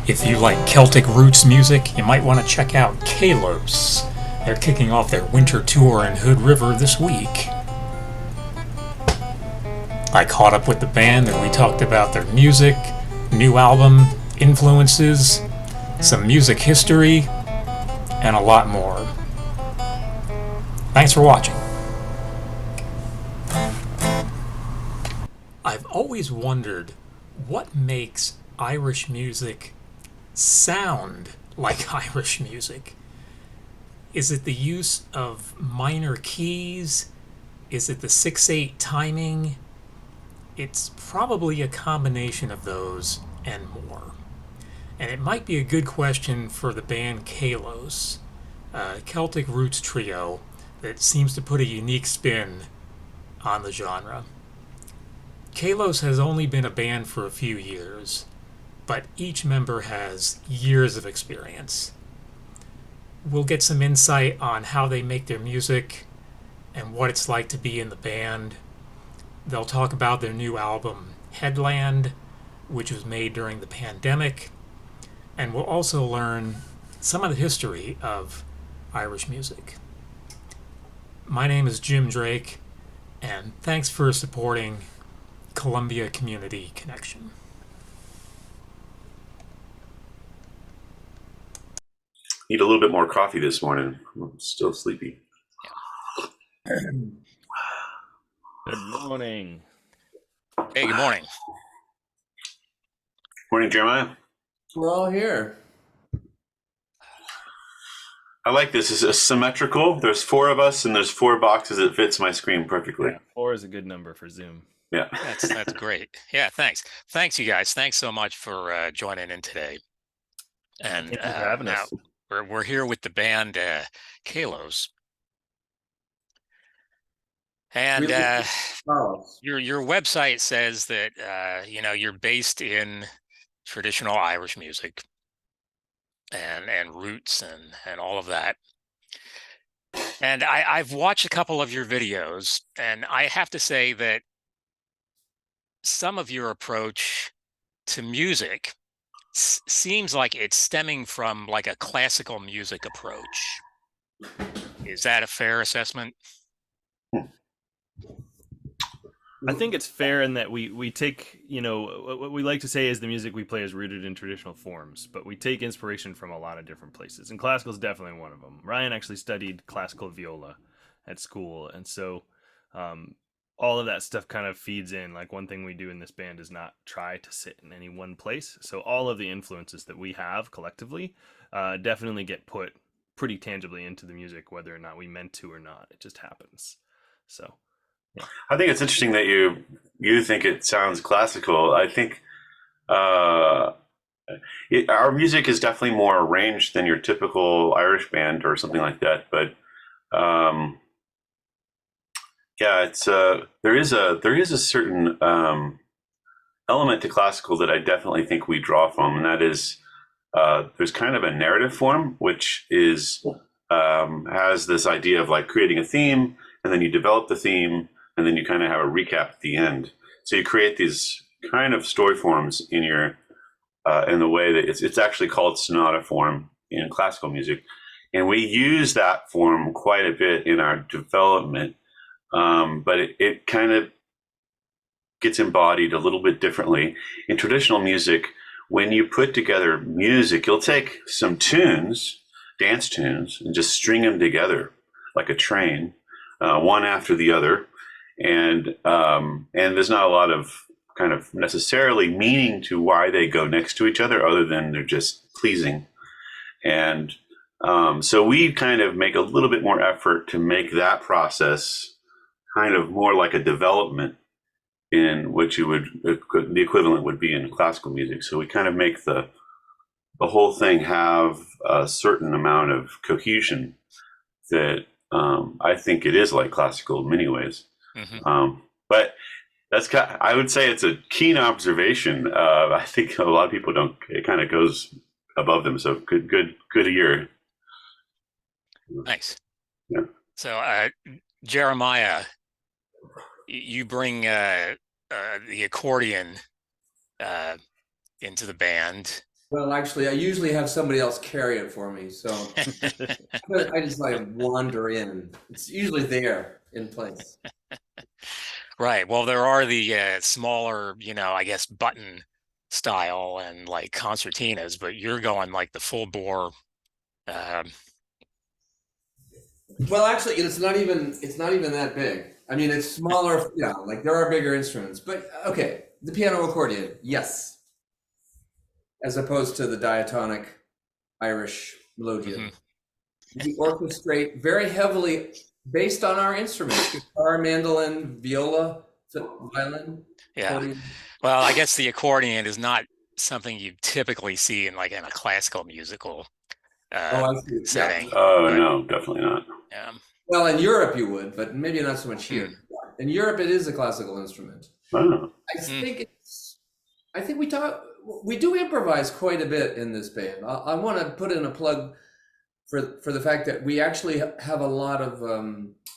If you like Celtic roots music, you might want to check out Kalos. They're kicking off their winter tour in Hood River this week. I caught up with the band and we talked about their music, new album, influences, some music history, and a lot more. Thanks for watching. I've always wondered what makes Irish music sound like Irish music. Is it the use of minor keys? Is it the 6/8 timing? It's probably a combination of those and more. And it might be a good question for the band Kalos, a Celtic roots trio that seems to put a unique spin on the genre. Kalos has only been a band for a few years, but each member has years of experience. We'll get some insight on how they make their music and what it's like to be in the band. They'll talk about their new album, Headland, which was made during the pandemic, and we'll also learn some of the history of Irish music. My name is Jim Drake, and thanks for supporting Columbia Community Connection. Need a little bit more coffee this morning. I'm still sleepy. Good morning. Hey, good morning. Morning, Jeremiah. We're all here. I like this. It's symmetrical. There's 4 of us, and there's 4 boxes. It fits my screen perfectly. Yeah, 4 is a good number for Zoom. Yeah. That's great. Yeah, thanks you guys. Thanks so much for joining in today. And Thank you for having us. We're here with the band Kalos. And your website says that you're based in traditional Irish music and roots and all of that. And I've watched a couple of your videos, and I have to say that some of your approach to music seems like it's stemming from like a classical music approach. Is that a fair assessment? I think it's fair in that we take, what we like to say is the music we play is rooted in traditional forms, but we take inspiration from a lot of different places, and classical is definitely one of them. Ryan actually studied classical viola at school, and so all of that stuff kind of feeds in. Like, one thing we do in this band is not try to sit in any one place, so all of the influences that we have collectively definitely get put pretty tangibly into the music, whether or not we meant to or not. It just happens. So yeah. I think it's interesting that you think it sounds classical. I think our music is definitely more arranged than your typical Irish band or something like that. But yeah, it's there is a certain element to classical that I definitely think we draw from, and that is there's kind of a narrative form which is has this idea of like creating a theme, and then you develop the theme, and then you kind of have a recap at the end. So you create these kind of story forms in your in the way that it's actually called sonata form in classical music, and we use that form quite a bit in our development. But it kind of gets embodied a little bit differently in traditional music. When you put together music, you'll take some tunes, dance tunes, and just string them together like a train, one after the other. And there's not a lot of kind of necessarily meaning to why they go next to each other, other than they're just pleasing. And so we kind of make a little bit more effort to make that process kind of more like a development in which the equivalent would be in classical music. So we kind of make the whole thing have a certain amount of cohesion that I think it is like classical in many ways. Mm-hmm. But I would say it's a keen observation. I think a lot of people don't. It kind of goes above them. So good ear. Nice. Yeah. So Jeremiah, you bring the accordion into the band, Well, actually, I usually have somebody else carry it for me, so I just like wander in. It's usually there in place. Right. Well, there are the smaller, I guess button style and like concertinas, but you're going like the full bore. Um, Well, actually, it's not even that big. I mean, it's smaller. Yeah, like there are bigger instruments, but okay, the piano accordion, yes, as opposed to the diatonic Irish melodeon. mhm. We orchestrate very heavily based on our instruments: guitar, mandolin, viola, violin, Yeah. accordion. Well, I guess the accordion is not something you typically see in like in a classical musical Oh, uh, I see. Yeah. setting, Oh but no, definitely not. um, Well, in Europe you would, but maybe not so much mm, here. In Europe, it is a classical instrument. Oh, I mm, think it's. I think we do improvise quite a bit in this band. I want to put in a plug for the fact that we actually have a lot of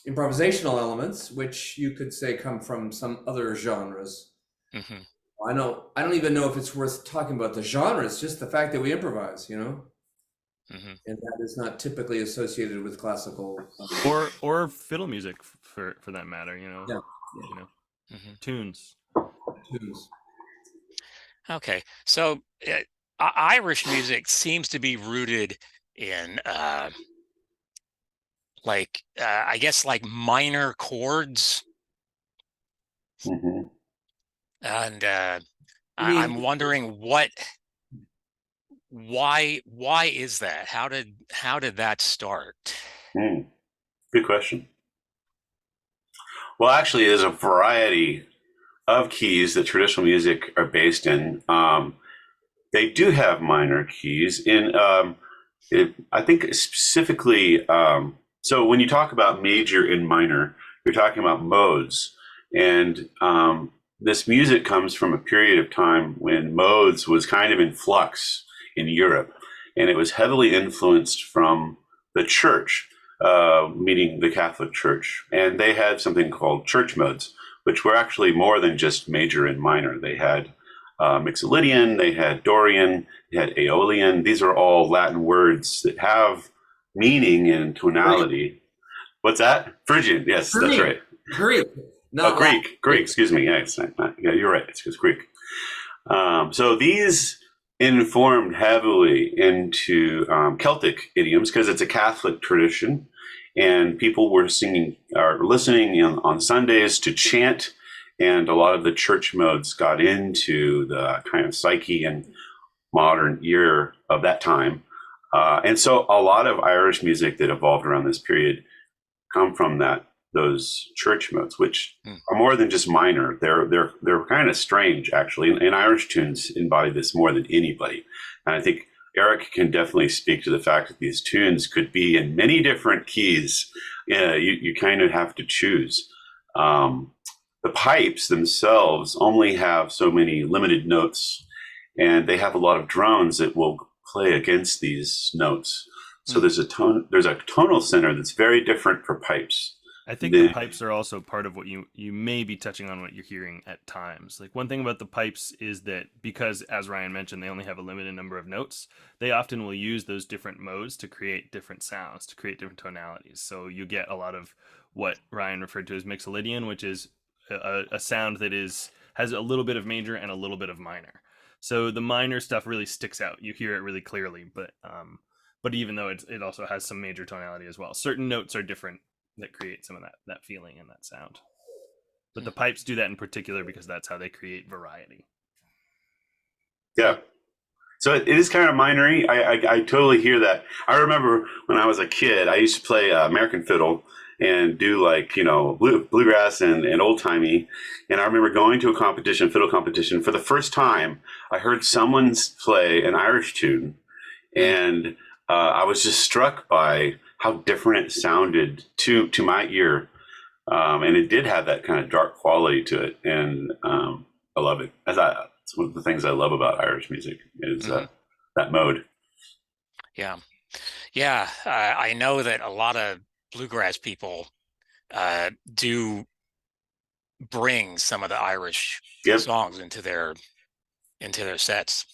improvisational elements, which you could say come from some other genres. mhm, I don't even know if it's worth talking about the genres, just the fact that we improvise, mhm. and that is not typically associated with classical. or fiddle music for that matter. Yeah, You know, Mhm. tunes. tunes. Okay, so Irish music seems to be rooted in like I guess like minor chords, hmm. and You mean I'm wondering why is that? How did that start? Mm. Good question. Well, actually, there's a variety of keys that traditional music are based in. They do have minor keys in. I think specifically. So when you talk about major and minor, you're talking about modes, and this music comes from a period of time when modes was kind of in flux in Europe, and it was heavily influenced from the church, meaning the Catholic Church, and they had something called church modes, which were actually more than just major and minor. They had Mixolydian, they had Dorian, they had Aeolian. These are all Latin words that have meaning and Greek? tonality. What's that? Phrygian. Yes, that's Greek, right. Greek, Oh, not Latin. Greek. Excuse me. Yeah, yeah, you're right. It's Greek. So these informed heavily into Celtic idioms because it's a Catholic tradition, and people were singing or listening on Sundays to chant, and a lot of the church modes got into the kind of psyche and modern ear of that time. And so a lot of Irish music that evolved around this period come from those church modes, which Hmm. are more than just minor. They're kind of strange actually, and Irish tunes embody this more than anybody. And I think Eric can definitely speak to the fact that these tunes could be in many different keys. You kind of have to choose. Um, the pipes themselves only have so many limited notes, and they have a lot of drones that will play against these notes. So Hmm. there's a tonal center that's very different for pipes. I think the The, pipes are also part of what you may be touching on what you're hearing at times. Like one thing about the pipes is that because, as Ryan mentioned, they only have a limited number of notes, they often will use those different modes to create different sounds, to create different tonalities. So you get a lot of what Ryan referred to as Mixolydian, which is a sound that has a little bit of major and a little bit of minor. So the minor stuff really sticks out. You hear it really clearly, but even though it also has some major tonality as well, certain notes are different that create some of that feeling and that sound. But Hmm. the pipes do that in particular because that's how they create variety. yeah. So it is kind of minory. I totally hear that. I remember when I was a kid, I used to play American fiddle and do like bluegrass and old timey. And I remember going to a competition, fiddle competition, for the first time. I heard someone play an Irish tune, Hmm. and I was just struck by how different it sounded to my ear, and it did have that kind of dark quality to it, and I love it. It's one of the things I love about Irish music is Mhm. that mode. Yeah. Yeah. I know that a lot of bluegrass people do bring some of the Irish Yep, songs into their sets.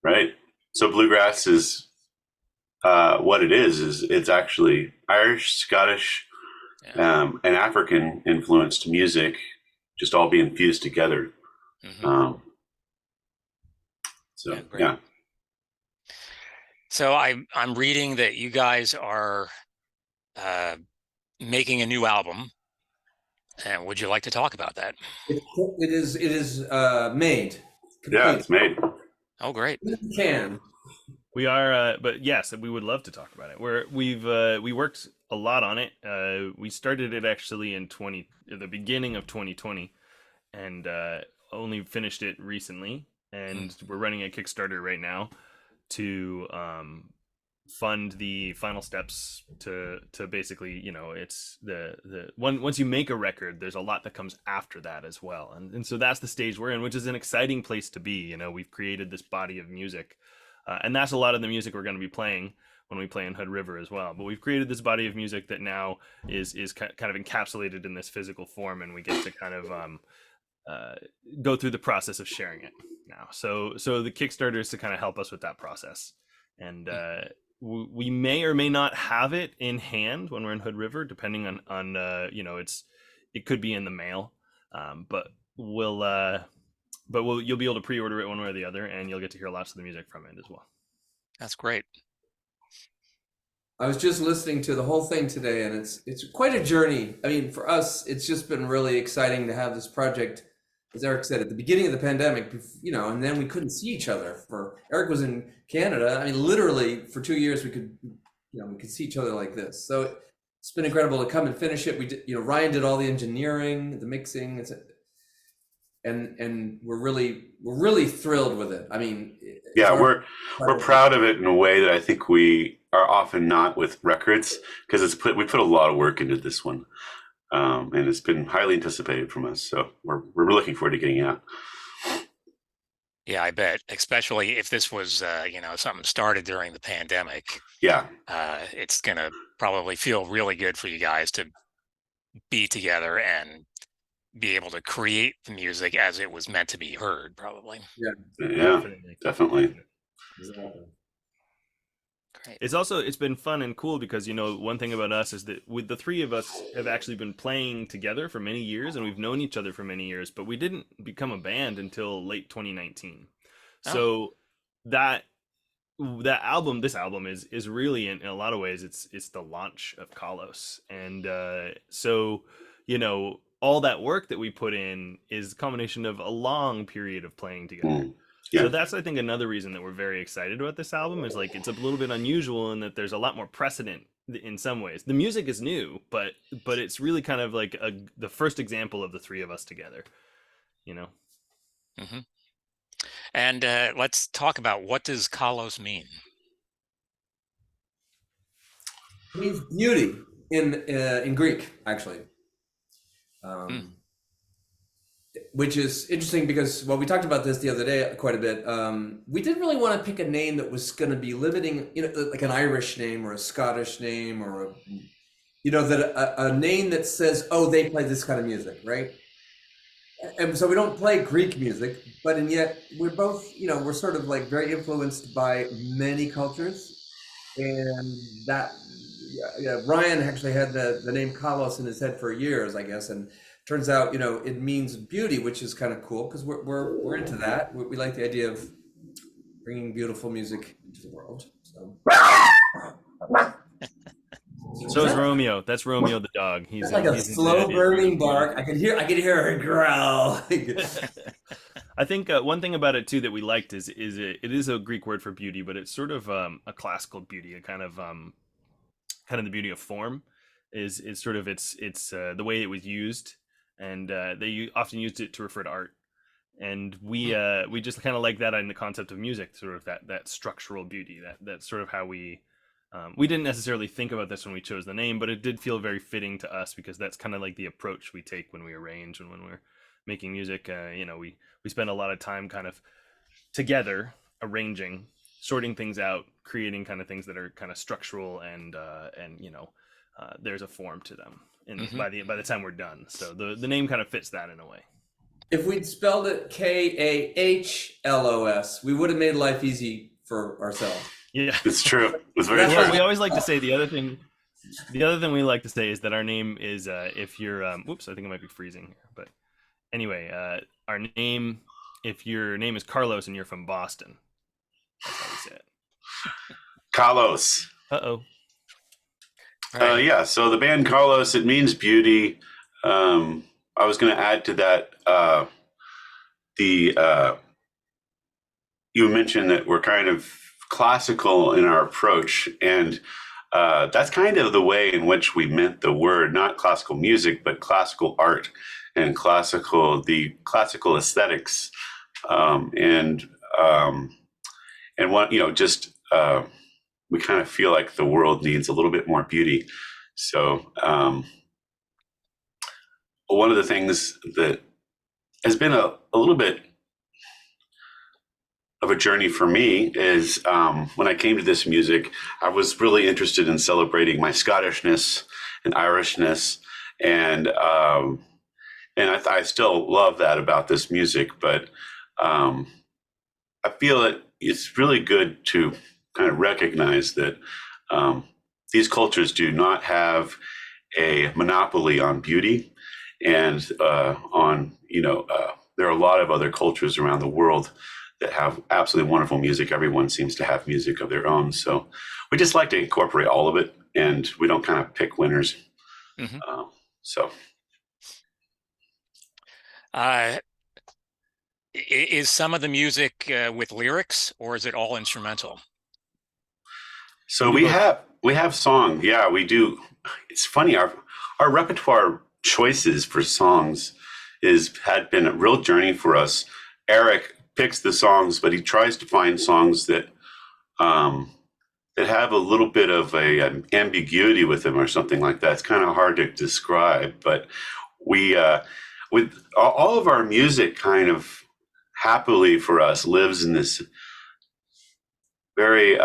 right. So bluegrass is what it is it's actually Irish, Scottish, and African influenced music, just all being fused together. So yeah. So I'm reading that you guys are making a new album, and would you like to talk about that? It is made. Complete. Yeah, it's made. Oh, great. We can. We are, but yes, we would love to talk about it. We worked a lot on it. We started it actually at the beginning of 2020, and only finished it recently. And we're running a Kickstarter right now to fund the final steps to basically, it's the once you make a record, there's a lot that comes after that as well, and so that's the stage we're in, which is an exciting place to be. We've created this body of music, and that's a lot of the music we're going to be playing when we play in Hood River as well. But we've created this body of music that now is kind of encapsulated in this physical form, and we get to kind of go through the process of sharing it now. So the Kickstarter is to kind of help us with that process, and we may or may not have it in hand when we're in Hood River, depending on it could be in the mail, but you'll be able to pre-order it one way or the other, and you'll get to hear lots of the music from it as well. That's great. I was just listening to the whole thing today, and it's quite a journey. I mean, for us, it's just been really exciting to have this project. As Eric said, at the beginning of the pandemic, and then we couldn't see each other. Eric was in Canada. I mean, literally for 2 years we could see each other like this. So it's been incredible to come and finish it. We did, Ryan did all the engineering, the mixing, and we're really thrilled with it. I mean, yeah, we're proud of it in a way that I think we are often not with records, because we put a lot of work into this one. And it's been highly anticipated from us, so we're looking forward to getting out. Yeah, I bet, especially if this was something started during the pandemic. Yeah, it's gonna probably feel really good for you guys to be together and be able to create the music as it was meant to be heard, probably. Yeah, definitely. Exactly. Great. It's been fun and cool because one thing about us is that with the three of us have actually been playing together for many years, and we've known each other for many years, but we didn't become a band until late 2019. So that album, this album is really in a lot of ways it's the launch of Kalos, and so all that work that we put in is a combination of a long period of playing together. Yeah. So that's, I think, another reason that we're very excited about this album is it's a little bit unusual in that there's a lot more precedent in some ways. The music is new, but it's really kind of like the first example of the three of us together, Mm-hmm. And let's talk about, what does Kalos mean? It means beauty in Greek, actually. Which is interesting because, we talked about this the other day quite a bit. We didn't really want to pick a name that was going to be limiting, like an Irish name or a Scottish name or a name that says, oh, they play this kind of music, right? And so we don't play Greek music, and yet we're both, we're sort of like very influenced by many cultures, and that Ryan actually had the name Kalos in his head for years, I guess, and turns out, it means beauty, which is kind of cool because we're into that. We like the idea of bringing beautiful music into the world. So is Romeo. That's Romeo the dog. He's like a slow burning bark. I could hear her growl. I think one thing about it too that we liked is it is a Greek word for beauty, but it's sort of a classical beauty, a kind of the beauty of form. Is sort of it's the way it was used. And they often used it to refer to art, and we just kind of like that in the concept of music, sort of that structural beauty. That's sort of how we didn't necessarily think about this when we chose the name, but it did feel very fitting to us because that's kind of like the approach we take when we arrange and when we're making music. We spend a lot of time kind of together arranging, sorting things out, creating kind of things that are kind of structural and there's a form to them. And by the time we're done, so the name kind of fits that in a way. If we'd spelled it Kahlos, we would have made life easy for ourselves. Yeah, it's true. It's very well, true. we always like to say the other thing we like to say is that our name is if you're oops, I think it might be freezing here, but anyway, our name, if your name is Carlos and you're from Boston, that's how we say it. Kalos. Uh-oh. Right. Yeah, so the band Kalos, it means beauty. I was going to add to that you mentioned that we're kind of classical in our approach, and that's kind of the way in which we meant the word, not classical music, but classical art and the classical aesthetics, and what just we kind of feel like the world needs a little bit more beauty. So one of the things that has been a little bit of a journey for me is when I came to this music, I was really interested in celebrating my Scottishness and Irishness, and I still love that about this music. But I feel that it's really good to kind of recognize that these cultures do not have a monopoly on beauty, and there are a lot of other cultures around the world that have absolutely wonderful music. Everyone seems to have music of their own. So we just like to incorporate all of it, and we don't kind of pick winners. Mm-hmm. So. Is some of the music with lyrics, or is it all instrumental? So we have song. Yeah, we do. It's funny. Our repertoire choices for songs had been a real journey for us. Eric picks the songs, but he tries to find songs that have a little bit of an ambiguity with them or something like that. It's kind of hard to describe, but we with all of our music kind of happily for us lives in this very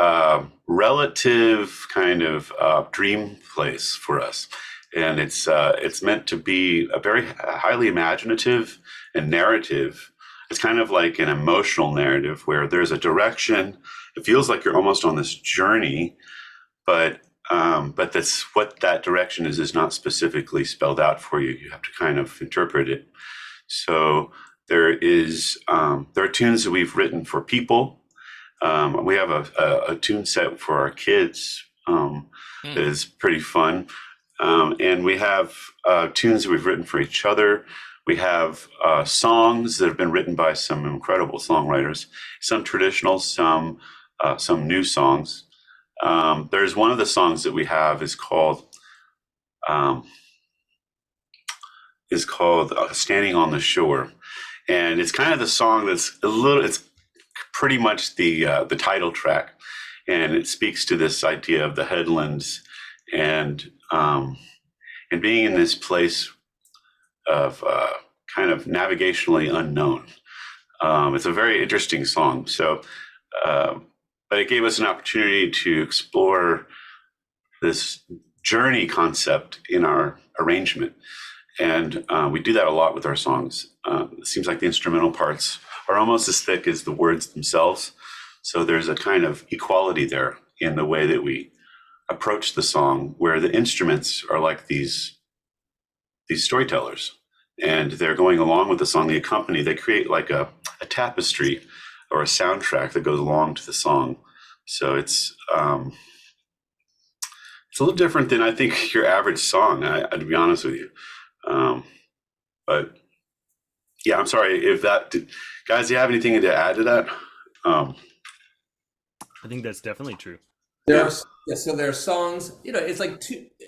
relative kind of dream place for us, and it's meant to be a very highly imaginative and narrative. It's kind of like an emotional narrative where there's a direction. It feels like you're almost on this journey, but that's what that direction is not specifically spelled out for you. You have to kind of interpret it. So there are tunes that we've written for people. We have a tune set for our kids that is pretty fun. And we have tunes that we've written for each other. We have songs that have been written by some incredible songwriters, some traditional, some new songs. There's one of the songs that we have is called Standing on the Shore. And it's kind of the song it's pretty much the title track. And it speaks to this idea of the headlands and being in this place of kind of navigationally unknown. It's a very interesting song. So, but it gave us an opportunity to explore this journey concept in our arrangement. And we do that a lot with our songs. It seems like the instrumental parts are almost as thick as the words themselves. So there's a kind of equality there in the way that we approach the song, where the instruments are like these storytellers, and they're going along with the song. They create like a tapestry or a soundtrack that goes along to the song. So it's a little different than I think your average song, to be honest with you. But yeah, I'm sorry if guys, do you have anything to add to that? I think that's definitely true. So there are songs, it's like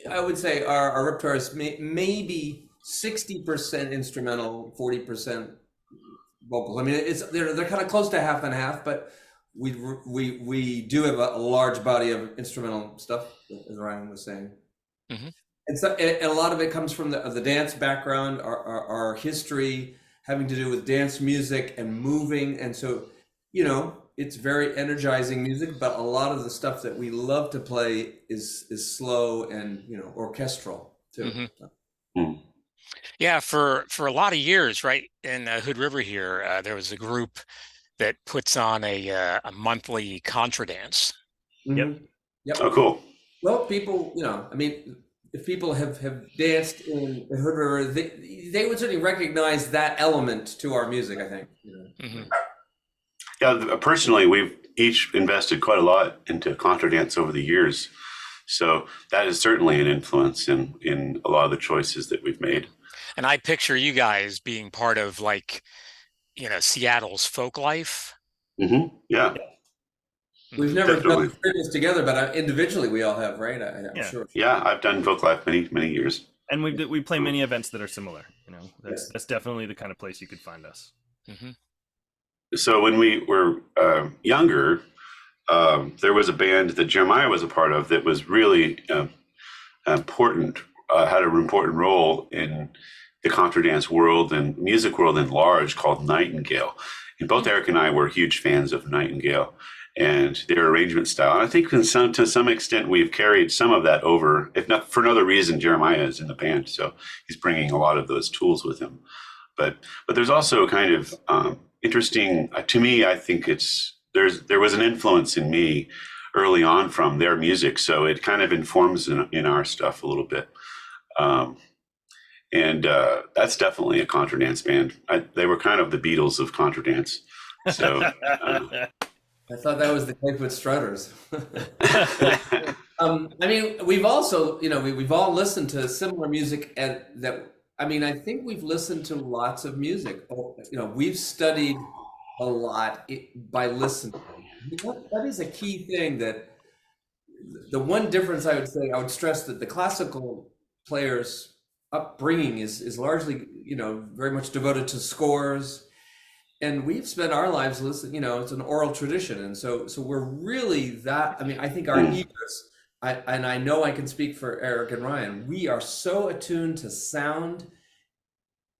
I would say our repertoire is maybe 60% instrumental, 40% vocals. I mean, they're kind of close to half and half, but we do have a large body of instrumental stuff, as Ryan was saying. Mm-hmm. And a lot of it comes from the dance background, our history having to do with dance music and moving. And so, it's very energizing music, but a lot of the stuff that we love to play is slow and, orchestral too. Mm-hmm. Mm. Yeah, for a lot of years, right, in Hood River here, there was a group that puts on a monthly contra dance. Mm-hmm. Yep. Oh, cool. Well, people, I mean, if people have danced in Hood River, they would certainly recognize that element to our music, I think. Mm-hmm. Yeah, personally, we've each invested quite a lot into contra dance over the years. So that is certainly an influence in a lot of the choices that we've made. And I picture you guys being part of like, Seattle's folk life. Mm-hmm. Yeah, We've Mm-hmm. never done definitely. this together, but individually we all have, right? I'm Yeah. sure. Yeah, I've done folk life many years. And we play many events that are similar. Yes. That's definitely the kind of place you could find us. Mm-hmm. So when we were younger, there was a band that Jeremiah was a part of that was really important, had an important role in the contra dance world and music world in large called Nightingale. And both Eric and I were huge fans of Nightingale and their arrangement style. And I think to some extent we've carried some of that over, if not for another reason. Jeremiah is in the band, so he's bringing a lot of those tools with him. But there's also a kind of interesting to me. I think there was an influence in me early on from their music, so it kind of informs in our stuff a little bit. And that's definitely a contra dance band. They were kind of the Beatles of contra dance. So I thought that was the Clakewood Strutters. I mean, we've also, we've all listened to similar music, and that, I mean, I think we've listened to lots of music. We've studied a lot by listening. That is a key thing. That the one difference I would stress that the classical players' upbringing is largely, very much devoted to scores, and we've spent our lives listening. It's an oral tradition, and so we're really that. I mean, I think our ears. I know I can speak for Eric and Ryan. We are so attuned to sound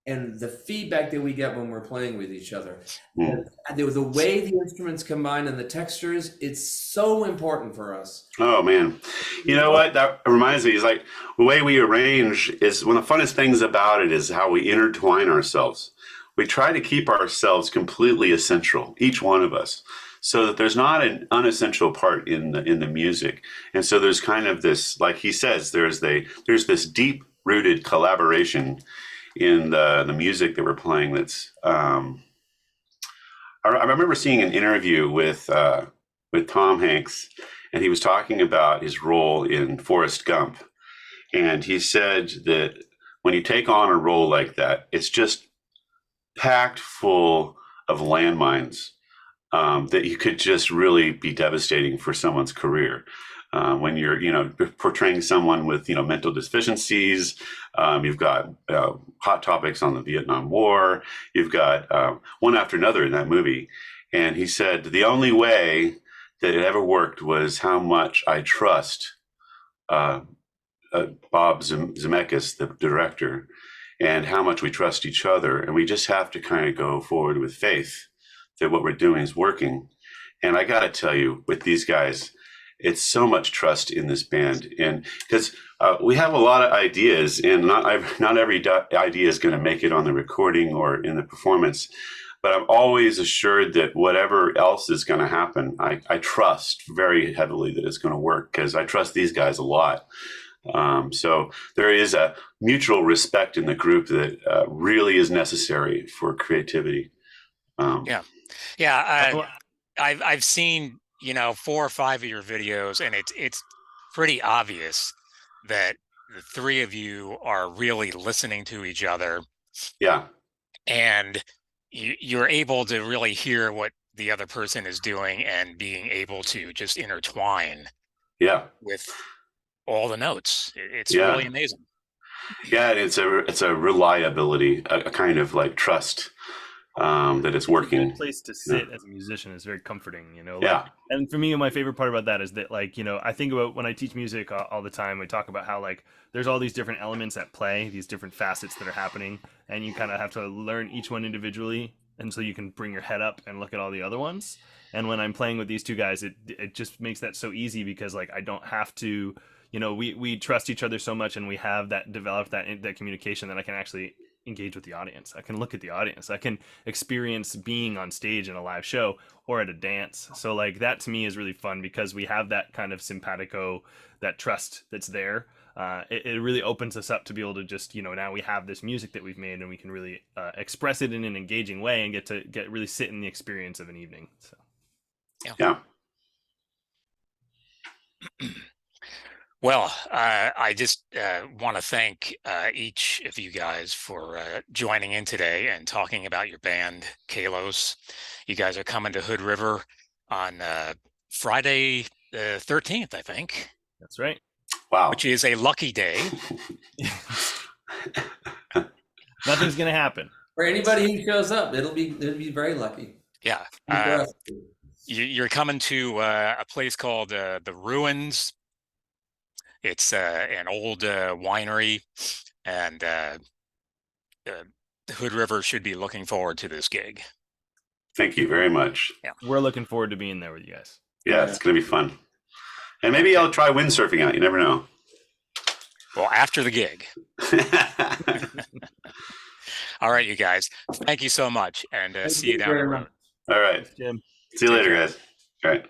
and the feedback that we get when we're playing with each other. The way the instruments combine and the textures, it's so important for us. Oh man, you know what? That reminds me. Is like the way we arrange is one of the funnest things about it is how we intertwine ourselves. We try to keep ourselves completely essential, each one of us, so that there's not an unessential part in the music. And so there's kind of this, like he says, there's this deep rooted collaboration in the music that we're playing. That's I remember seeing an interview with Tom Hanks, and he was talking about his role in Forrest Gump, and he said that when you take on a role like that, it's just packed full of landmines that you could just really be devastating for someone's career. When you're, portraying someone with, mental deficiencies, you've got hot topics on the Vietnam War. You've got one after another in that movie. And he said the only way that it ever worked was how much I trust Bob Zemeckis, the director, and how much we trust each other. And we just have to kind of go forward with faith that what we're doing is working. And I got to tell you, with these guys, it's so much trust in this band. And because we have a lot of ideas, and not every idea is going to make it on the recording or in the performance. But I'm always assured that whatever else is going to happen, I trust very heavily that it's going to work, because I trust these guys a lot. So there is a mutual respect in the group that really is necessary for creativity. I've seen 4 or 5 of your videos, and it's pretty obvious that the three of you are really listening to each other. Yeah, and you're able to really hear what the other person is doing and being able to just intertwine. Yeah, with all the notes. It's really amazing. Yeah, it's a reliability, a kind of like trust that it's working. It's a good place to sit as a musician. Is very comforting, Yeah. And for me, my favorite part about that is that, I think about when I teach music all the time, we talk about how there's all these different elements at play, these different facets that are happening, and you kind of have to learn each one individually, and so you can bring your head up and look at all the other ones. And when I'm playing with these two guys, it just makes that so easy, because I don't have to. We trust each other so much, and we have developed that communication that I can actually engage with the audience. I can look at the audience. I can experience being on stage in a live show or at a dance. So like that to me is really fun because we have that kind of simpatico, that trust that's there. It really opens us up to be able to just, now we have this music that we've made and we can really express it in an engaging way and get really sit in the experience of an evening. So Yeah. Well, I just want to thank each of you guys for joining in today and talking about your band, Kalos. You guys are coming to Hood River on Friday the 13th, I think. That's right. Wow. Which is a lucky day. Nothing's going to happen. For anybody who shows up, it'll be very lucky. Yeah. You're coming to a place called the Ruins. It's an old winery, and Hood River should be looking forward to this gig. Thank you very much. Yeah. We're looking forward to being there with you guys. Yeah, it's going to be fun. And maybe I'll try windsurfing out. You never know. Well, after the gig. All right, you guys. Thank you so much, and see you down the road. All right. Thanks, Jim. See you later, guys. All right.